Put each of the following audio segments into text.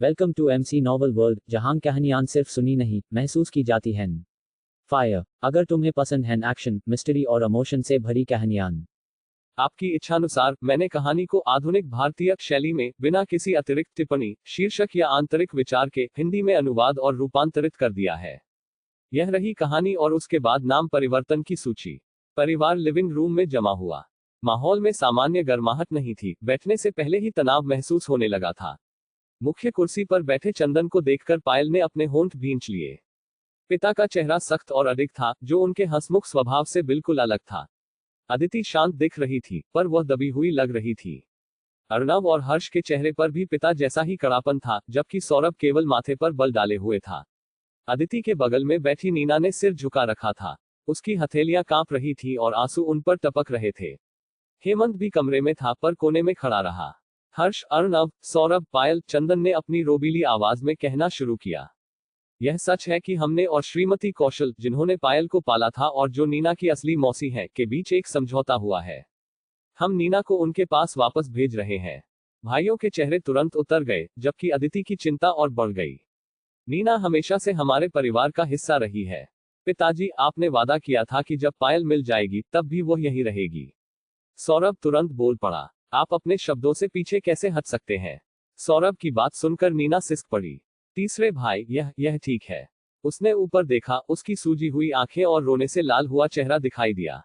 Welcome to MC novel world, जहां कहानियां सिर्फ सुनी नहीं महसूस की जाती हैं। फायर। अगर तुम्हें पसंद है एक्शन, मिस्ट्री और इमोशन से भरी कहानियां, आपकी इच्छानुसार मैंने कहानी को आधुनिक भारतीय शैली में बिना किसी अतिरिक्त टिप्पणी, शीर्षक या आंतरिक विचार के हिंदी में अनुवाद और रूपांतरित कर दिया है। यह रही कहानी और उसके बाद नाम परिवर्तन की सूची। परिवार लिविंग रूम में जमा हुआ। माहौल में सामान्य गर्माहट नहीं थी, बैठने से पहले ही तनाव महसूस होने लगा था। मुख्य कुर्सी पर बैठे चंदन को देखकर पायल ने अपने होंठ भींच लिए। पिता का चेहरा सख्त और अडिग था, जो उनके हंसमुख स्वभाव से बिल्कुल अलग था। अदिति शांत दिख रही थी, पर वह दबी हुई लग रही थी। अर्णव और हर्ष के चेहरे पर भी पिता जैसा ही कड़ापन था, जबकि सौरभ केवल माथे पर बल डाले हुए था। अदिति के बगल में बैठी नीना ने सिर झुका रखा था। उसकी हथेलियां कांप रही थी और आंसू उन पर टपक रहे थे। हेमंत भी कमरे में था, पर कोने में खड़ा रहा। हर्ष, अर्णव, सौरभ, पायल, चंदन ने अपनी रोबीली आवाज में कहना शुरू किया। यह सच है कि हमने और श्रीमती कौशल, जिन्होंने पायल को पाला था और जो नीना की असली मौसी है, के बीच एक समझौता हुआ है। हम नीना को उनके पास वापस भेज रहे हैं। भाइयों के चेहरे तुरंत उतर गए, जबकि अदिति की चिंता और बढ़ गई। नीना हमेशा से हमारे परिवार का हिस्सा रही है। पिताजी, आपने वादा किया था कि जब पायल मिल जाएगी तब भी वो यही रहेगी। सौरभ तुरंत बोल पड़ा। आप अपने शब्दों से पीछे कैसे हट सकते हैं? सौरभ की बात सुनकर नीना सिसक पड़ी। तीसरे भाई, यह ठीक है। उसने ऊपर देखा, उसकी सूजी हुई आंखें और रोने से लाल हुआ चेहरा दिखाई दिया।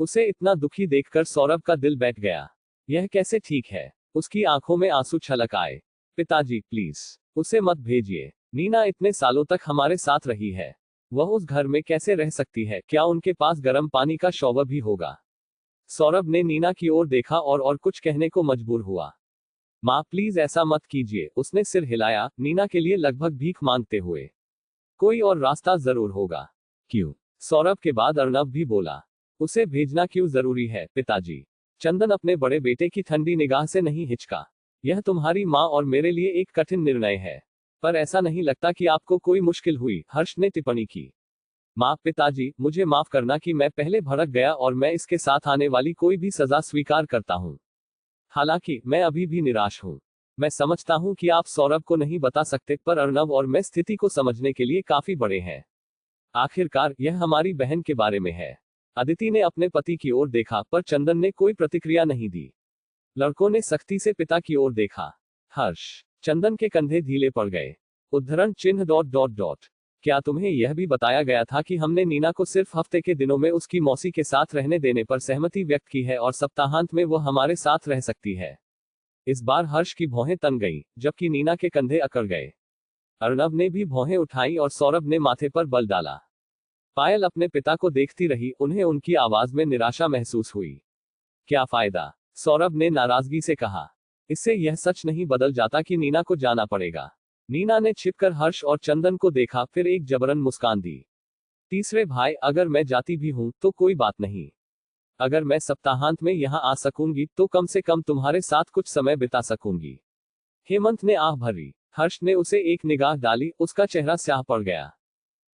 उसे इतना दुखी देखकर सौरभ का दिल बैठ गया। यह कैसे ठीक है? उसकी आंखों में आंसू छलक आए। पिताजी, प्लीज उसे मत भेजिए। नीना इतने सालों तक हमारे साथ रही है। वह उस घर में कैसे रह सकती है? क्या उनके पास गर्म पानी का शॉवर भी होगा? सौरभ ने नीना की ओर देखा और कुछ कहने को मजबूर हुआ। माँ, प्लीज ऐसा मत कीजिए। उसने सिर हिलाया, नीना के लिए लगभग भीख मांगते हुए। कोई और रास्ता जरूर होगा। क्यों? सौरभ के बाद अर्णव भी बोला। उसे भेजना क्यों जरूरी है, पिताजी? चंदन अपने बड़े बेटे की ठंडी निगाह से नहीं हिचका। यह तुम्हारी माँ और मेरे लिए एक कठिन निर्णय है। पर ऐसा नहीं लगता कि आपको कोई मुश्किल हुई, हर्ष ने टिप्पणी की। माँ, पिताजी, मुझे माफ करना कि मैं पहले भड़क गया और मैं इसके साथ आने वाली कोई भी सजा स्वीकार करता हूँ। हालांकि मैं अभी भी निराश हूँ। मैं समझता हूँ कि आप सौरभ को नहीं बता सकते, पर अर्णव और मैं स्थिति को समझने के लिए काफी बड़े हैं। आखिरकार यह हमारी बहन के बारे में है। अदिति ने अपने पति की ओर देखा, पर चंदन ने कोई प्रतिक्रिया नहीं दी। लड़कों ने सख्ती से पिता की ओर देखा। हर्ष, चंदन के कंधे ढीले पड़ गए। उद्धरण चिन्ह ... क्या तुम्हें यह भी बताया गया था कि हमने नीना को सिर्फ हफ्ते के दिनों में उसकी मौसी के साथ रहने देने पर सहमति व्यक्त की है और सप्ताहांत में वो हमारे साथ रह सकती है? इस बार हर्ष की भौहें तन गईं, जबकि नीना के कंधे अकड़ गए। अर्णव ने भी भौहें उठाई और सौरभ ने माथे पर बल डाला। पायल अपने पिता को देखती रही, उन्हें उनकी आवाज में निराशा महसूस हुई। क्या फायदा? सौरभ ने नाराजगी से कहा। इससे यह सच नहीं बदल जाता कि नीना को जाना पड़ेगा। नीना ने छिपकर हर्ष और चंदन को देखा, फिर एक जबरन मुस्कान दी। तीसरे भाई, अगर मैं जाती भी हूं तो कोई बात नहीं। अगर मैं सप्ताहांत में यहां आ सकूंगी तो कम से कम तुम्हारे साथ कुछ समय बिता सकूंगी। हेमंत ने आह भरी। हर्ष ने उसे एक निगाह डाली, उसका चेहरा स्याह पड़ गया।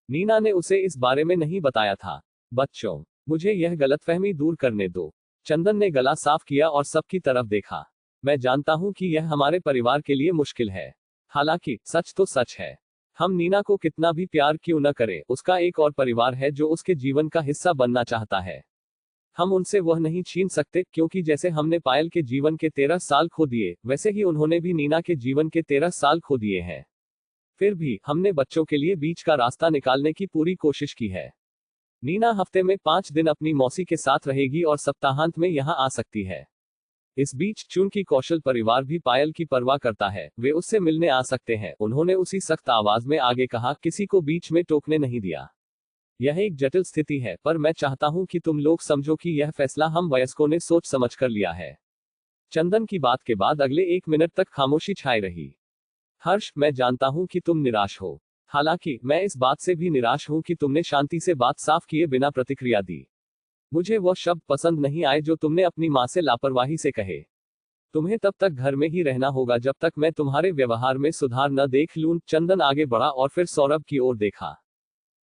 नीना ने उसे इस बारे में नहीं बताया था। बच्चों, मुझे यह गलतफहमी दूर करने दो। चंदन ने गला साफ किया और सबकी तरफ देखा। मैं जानता हूं कि यह हमारे परिवार के लिए मुश्किल है। हालांकि सच तो सच है। हम नीना को कितना भी प्यार क्यों न करें, उसका एक और परिवार है जो उसके जीवन का हिस्सा बनना चाहता है। हम उनसे वह नहीं छीन सकते, क्योंकि जैसे हमने पायल के जीवन के 13 साल खो दिए, वैसे ही उन्होंने भी नीना के जीवन के 13 साल खो दिए हैं। फिर भी हमने बच्चों के लिए बीच का रास्ता निकालने की पूरी कोशिश की है। नीना हफ्ते में 5 दिन अपनी मौसी के साथ रहेगी और सप्ताहांत में यहां आ सकती है। इस बीच चूंकि कौशल परिवार भी पायल की परवाह करता है, वे उससे मिलने आ सकते हैं, उन्होंने उसी सख्त आवाज में आगे कहा, किसी को बीच में टोकने नहीं दिया। यह एक जटिल स्थिति है, पर मैं चाहता हूं कि तुम लोग समझो कि यह फैसला हम वयस्कों ने सोच समझ कर लिया है। चंदन की बात के बाद अगले 1 मिनट तक खामोशी छाई रही। हर्ष, मैं जानता हूं कि तुम निराश हो। हालांकि मैं इस बात से भी निराश हूं कि तुमने शांति से बात साफ किए बिना प्रतिक्रिया दी। मुझे वह शब्द पसंद नहीं आए जो तुमने अपनी माँ से लापरवाही से कहे। तुम्हें तब तक घर में ही रहना होगा जब तक मैं तुम्हारे व्यवहार में सुधार न देख लूं। चंदन आगे बढ़ा और फिर सौरभ की ओर देखा।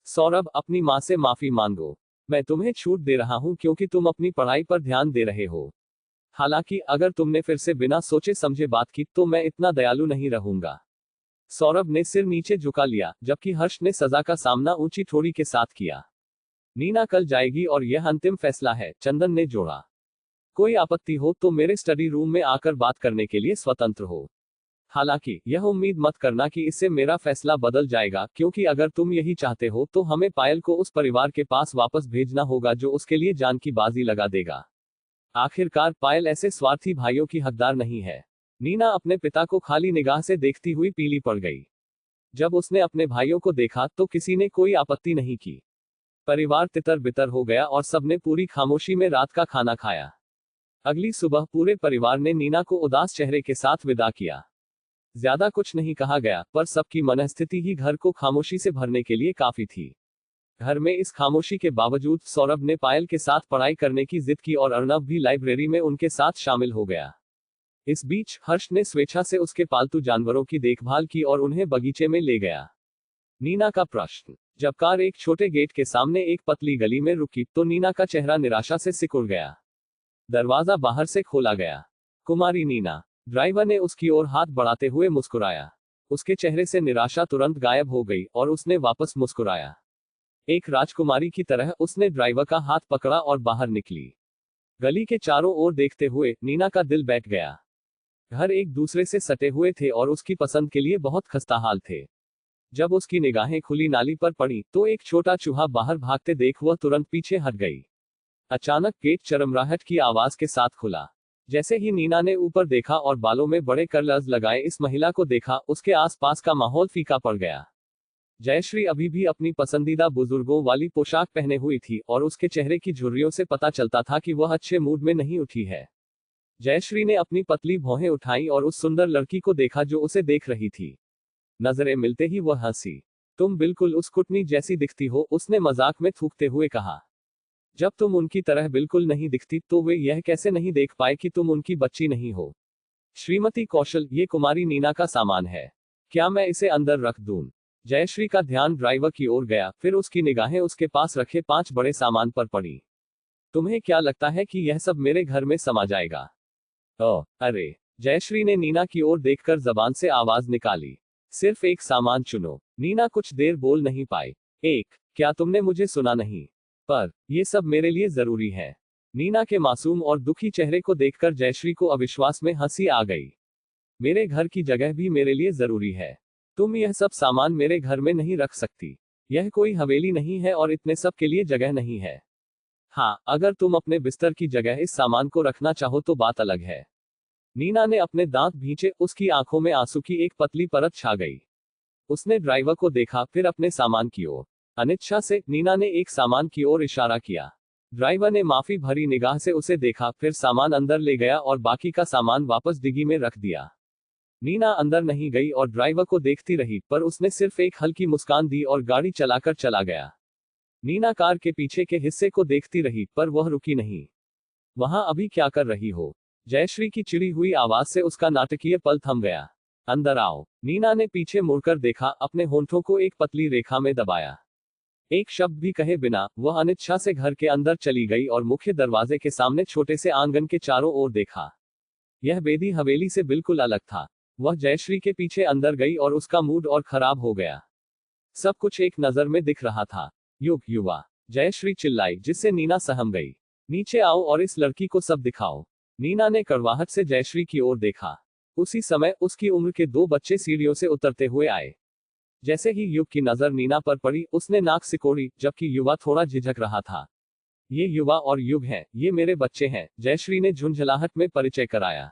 सौरभ, अपनी माँ से माफी मांगो। मैं तुम्हें छूट दे रहा हूं क्योंकि तुम अपनी पढ़ाई पर ध्यान दे रहे हो। हालांकि अगर तुमने फिर से बिना सोचे समझे बात की तो मैं इतना दयालु नहीं रहूंगा। सौरभ ने सिर नीचे झुका लिया, जबकि हर्ष ने सजा का सामना ऊंची ठोड़ी के साथ किया। नीना कल जाएगी और यह अंतिम फैसला है, चंदन ने जोड़ा। कोई आपत्ति हो तो मेरे स्टडी रूम में आकर बात करने के लिए स्वतंत्र हो। हालांकि यह उम्मीद मत करना कि इससे मेरा फैसला बदल जाएगा, क्योंकि अगर तुम यही चाहते हो तो हमें पायल को उस परिवार के पास वापस भेजना होगा जो उसके लिए जान की बाजी लगा देगा। आखिरकार पायल ऐसे स्वार्थी भाइयों की हकदार नहीं है। नीना अपने पिता को खाली निगाह से देखती हुई पीली पड़ गई। जब उसने अपने भाइयों को देखा तो किसी ने कोई आपत्ति नहीं की। परिवार तितर बितर हो गया और सबने पूरी खामोशी में रात का खाना खाया। अगली सुबह पूरे परिवार ने नीना को उदास चेहरे के साथ विदा किया। ज्यादा कुछ नहीं कहा गया, पर सबकी मनस्थिति ही घर को खामोशी से भरने के लिए काफी थी। घर में इस खामोशी के बावजूद सौरभ ने पायल के साथ पढ़ाई करने की जिद की और अर्नब भी लाइब्रेरी में उनके साथ शामिल हो गया। इस बीच हर्ष ने स्वेच्छा से उसके पालतू जानवरों की देखभाल की और उन्हें बगीचे में ले गया। नीना का प्रश्न। जब कार एक छोटे गेट के सामने एक पतली गली में रुकी तो नीना का चेहरा निराशा से सिकुड़ गया। दरवाजा बाहर से खोला गया। कुमारी नीना। ड्राइवर ने उसकी ओर हाथ बढ़ाते हुए मुस्कुराया। उसके चेहरे से निराशा तुरंत गायब हो गई और उसने वापस मुस्कुराया। एक राजकुमारी की तरह उसने ड्राइवर का हाथ पकड़ा और बाहर निकली। गली के चारों ओर देखते हुए नीना का दिल बैठ गया। घर एक दूसरे से सटे हुए थे और उसकी पसंद के लिए बहुत खस्ताहाल थे। जब उसकी निगाहें खुली नाली पर पड़ी तो एक छोटा चूहा बाहर भागते देख वह तुरंत पीछे हट गई। अचानक गेट चरमराहट की आवाज के साथ खुला। जैसे ही नीना ने ऊपर देखा और बालों में बड़े कर्ल्स लगाए इस महिला को देखा, उसके आसपास का माहौल फीका पड़ गया। जयश्री अभी भी अपनी पसंदीदा बुजुर्गों वाली पोशाक पहने हुई थी और उसके चेहरे की झुर्रियों से पता चलता था कि वह अच्छे मूड में नहीं उठी है। जयश्री ने अपनी पतली भौहें उठाई और उस सुंदर लड़की को देखा जो उसे देख रही थी। नजरें मिलते ही वह हंसी। तुम बिल्कुल उस कुटनी जैसी दिखती हो, उसने मजाक में थूकते हुए कहा। जब तुम उनकी तरह बिल्कुल नहीं दिखती तो वे यह कैसे नहीं देख पाए कि तुम उनकी बच्ची नहीं हो। श्रीमती कौशल, ये कुमारी नीना का सामान है, क्या मैं इसे अंदर रख दूं? जयश्री का ध्यान ड्राइवर की ओर गया, फिर उसकी निगाहें उसके पास रखे 5 बड़े सामान पर पड़ी। तुम्हें क्या लगता है कि यह सब मेरे घर में समा जाएगा? ओह, अरे। जयश्री ने नीना की ओर देखकर जबान से आवाज निकाली। सिर्फ एक सामान चुनो। नीना कुछ देर बोल नहीं पाई। क्या तुमने मुझे सुना नहीं? पर ये सब मेरे लिए जरूरी है। नीना के मासूम और दुखी चेहरे को देखकर जयश्री को अविश्वास में हंसी आ गई। मेरे घर की जगह भी मेरे लिए जरूरी है। तुम यह सब सामान मेरे घर में नहीं रख सकती। यह कोई हवेली नहीं है और इतने सब के लिए जगह नहीं है। हाँ, अगर तुम अपने बिस्तर की जगह इस सामान को रखना चाहो तो बात अलग है। नीना ने अपने दांत भींचे, उसकी आंखों में आंसू की एक पतली परत छा गई। उसने ड्राइवर को देखा, फिर अपने सामान की ओर। अनिच्छा से नीना ने एक सामान की ओर इशारा किया। ड्राइवर ने माफी भरी निगाह से उसे देखा, फिर सामान अंदर ले गया और बाकी का सामान वापस डिग्गी में रख दिया। नीना अंदर नहीं गई और ड्राइवर को देखती रही, पर उसने सिर्फ एक हल्की मुस्कान दी और गाड़ी चलाकर चला गया। नीना कार के पीछे के हिस्से को देखती रही, पर वह रुकी नहीं। वहां अभी क्या कर रही हो? जयश्री की चिड़ी हुई आवाज से उसका नाटकीय पल थम गया। अंदर आओ। नीना ने पीछे मुड़कर देखा, अपने होंठों को एक पतली रेखा में दबाया। एक शब्द भी कहे बिना वह अनिच्छा से घर के अंदर चली गई और मुख्य दरवाजे के सामने छोटे से आंगन के चारों ओर देखा। यह बेदी हवेली से बिल्कुल अलग था। वह जयश्री के पीछे अंदर गई और उसका मूड और खराब हो गया। सब कुछ एक नजर में दिख रहा था। युवा। जयश्री चिल्लाई, जिससे नीना सहम गई। नीचे आओ और इस लड़की को सब दिखाओ। नीना ने कड़वाहट से जयश्री की ओर देखा। उसी समय उसकी उम्र के 2 बच्चे सीढ़ियों से उतरते हुए आए। जैसे ही युग की नजर नीना पर पड़ी, उसने नाक सिकोड़ी, जबकि युवा थोड़ा झिझक रहा था। ये युवा और युग हैं, ये मेरे बच्चे हैं, जयश्री ने झुंझलाहट में परिचय कराया।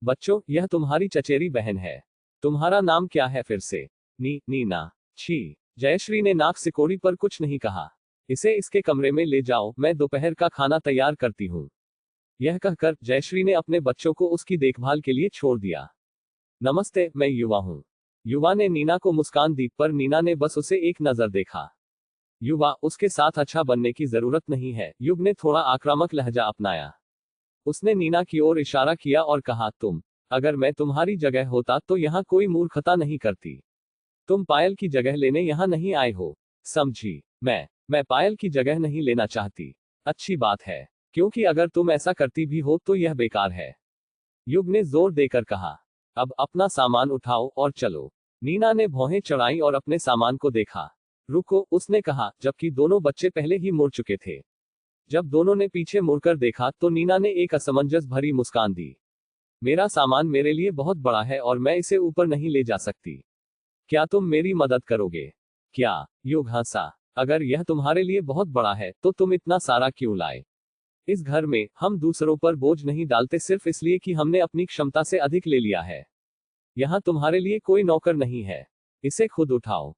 बच्चों, यह तुम्हारी चचेरी बहन है। तुम्हारा नाम क्या है फिर से? नीना। छी। जयश्री ने नाक सिकोड़ी पर कुछ नहीं कहा। इसे इसके कमरे में ले जाओ, मैं दोपहर का खाना तैयार करती हूँ। यह कहकर जयश्री ने अपने बच्चों को उसकी देखभाल के लिए छोड़ दिया। नमस्ते, मैं युवा हूँ। युवा ने नीना को मुस्कान दी, पर नीना ने बस उसे एक नजर देखा। युवा, उसके साथ अच्छा बनने की जरूरत नहीं है। युग ने थोड़ा आक्रामक लहजा अपनाया। उसने नीना की ओर इशारा किया और कहा, अगर मैं तुम्हारी जगह होता तो यहाँ कोई मूर्खता नहीं करती। तुम पायल की जगह लेने यहाँ नहीं आए हो, समझी? मैं पायल की जगह नहीं लेना चाहती। अच्छी बात है, क्योंकि अगर तुम ऐसा करती भी हो तो यह बेकार है। युग ने जोर देकर कहा। अब अपना सामान उठाओ और चलो। नीना ने भौहें चढ़ाई और अपने सामान को देखा। रुको, उसने कहा, जबकि दोनों बच्चे पहले ही मुड़ चुके थे। जब दोनों ने पीछे मुड़कर देखा तो नीना ने एक असमंजस भरी मुस्कान दी। मेरा सामान मेरे लिए बहुत बड़ा है और मैं इसे ऊपर नहीं ले जा सकती। क्या तुम मेरी मदद करोगे? क्या? युग हंसा। अगर यह तुम्हारे लिए बहुत बड़ा है तो तुम इतना सारा क्यों लाए? इस घर में हम दूसरों पर बोझ नहीं डालते सिर्फ इसलिए कि हमने अपनी क्षमता से अधिक ले लिया है। यहाँ तुम्हारे लिए कोई नौकर नहीं है। इसे खुद उठाओ।